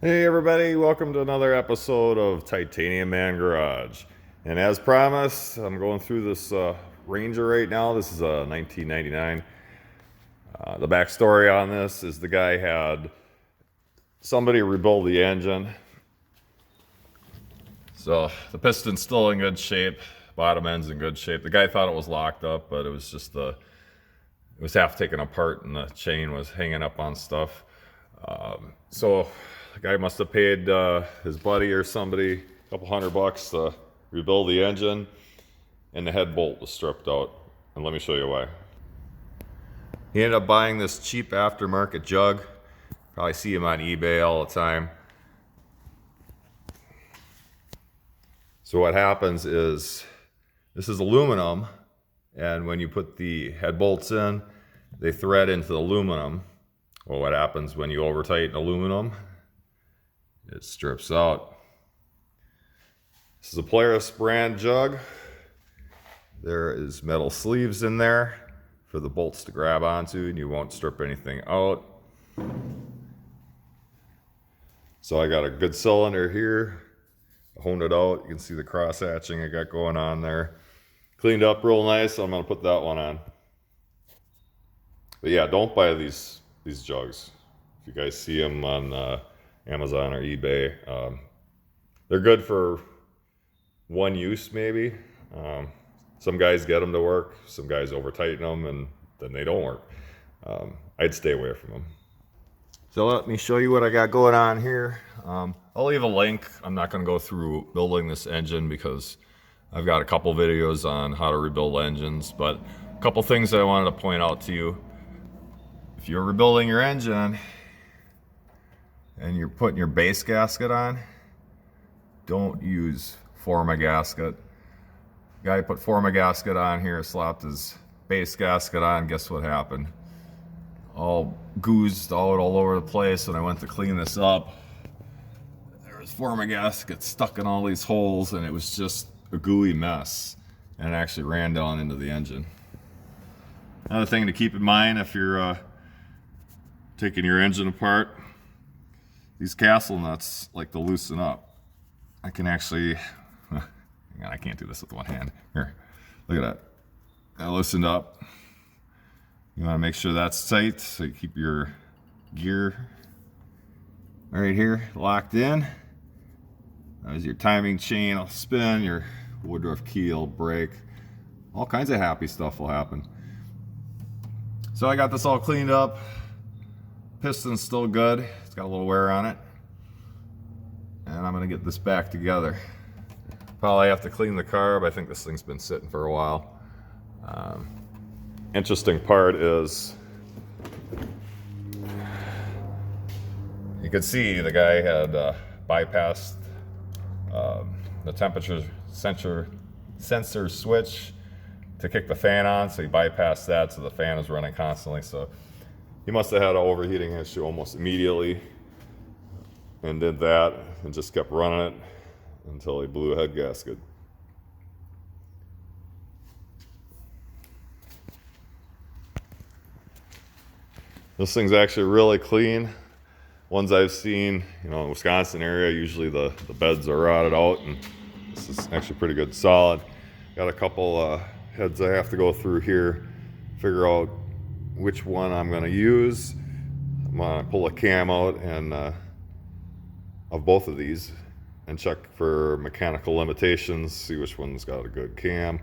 Hey everybody, welcome to another episode of Titanium Man Garage. And as promised, I'm going through this Ranger right now. This is a 1999. The backstory on this is the guy had somebody rebuild the engine. So the piston's still in good shape, bottom end's in good shape. The guy thought it was locked up, but it was just it was half taken apart and the chain was hanging up on stuff. So the guy must have paid his buddy or somebody a couple $100 to rebuild the engine, and the head bolt was stripped out. And let me show you why. He ended up buying this cheap aftermarket jug. Probably see him on eBay all the time. So what happens is, this is aluminum, and when you put the head bolts in, they thread into the aluminum. Well, what happens when you over tighten aluminum? It strips out. This is a Polaris brand jug. There is metal sleeves in there for the bolts to grab onto, and you won't strip anything out. So I got a good cylinder here. I honed it out. You can see the cross hatching I got going on there. Cleaned up real nice, so I'm gonna put that one on. But yeah, don't buy these jugs. If you guys see them on Amazon or eBay, they're good for one use maybe. Some guys get them to work, some guys over tighten them and then they don't work. I'd stay away from them. So let me show you what I got going on here. I'll leave a link. I'm not going to go through building this engine because I've got a couple videos on how to rebuild engines, but a couple things that I wanted to point out to you. If you're rebuilding your engine and you're putting your base gasket on, don't use forma gasket. Guy put forma gasket on here, slapped his base gasket on. Guess what happened? All goozed out all over the place. When I went to clean this up, there was forma gasket stuck in all these holes, and it was just a gooey mess, and it actually ran down into the engine. Another thing to keep in mind if you're taking your engine apart, these castle nuts like to loosen up. I can actually, I can't do this with one hand. Here, look at that. That loosened up. You want to make sure that's tight so you keep your gear right here locked in. As your timing chain will spin, your Woodruff key will break. All kinds of happy stuff will happen. So I got this all cleaned up. Piston's still good. It's got a little wear on it. And I'm gonna get this back together. Probably have to clean the carb. I think this thing's been sitting for a while. Interesting part is, you can see the guy had bypassed the temperature sensor switch to kick the fan on, so he bypassed that, so the fan is running constantly. So he must have had an overheating issue almost immediately and did that and just kept running it until he blew a head gasket. This thing's actually really clean. Ones I've seen, in the Wisconsin area, usually the beds are rotted out, and this is actually pretty good, solid. Got a couple heads I have to go through here, figure out which one I'm gonna use. I'm gonna pull a cam out and of both of these and check for mechanical limitations, see which one's got a good cam.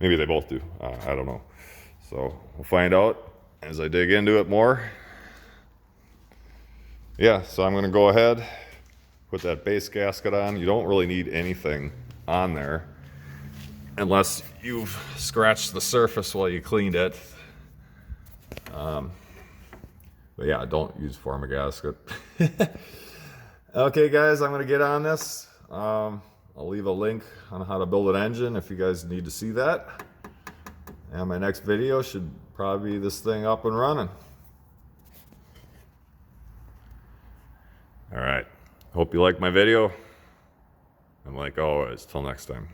Maybe they both do, I don't know. So we'll find out as I dig into it more. Yeah, so I'm gonna go ahead, put that base gasket on. You don't really need anything on there unless you've scratched the surface while you cleaned it. But yeah, don't use forma gasket. Okay guys, I'm gonna get on this. I'll leave a link on how to build an engine if you guys need to see that. And my next video should probably be this thing up and running. All right, hope you like my video. And like always, till next time.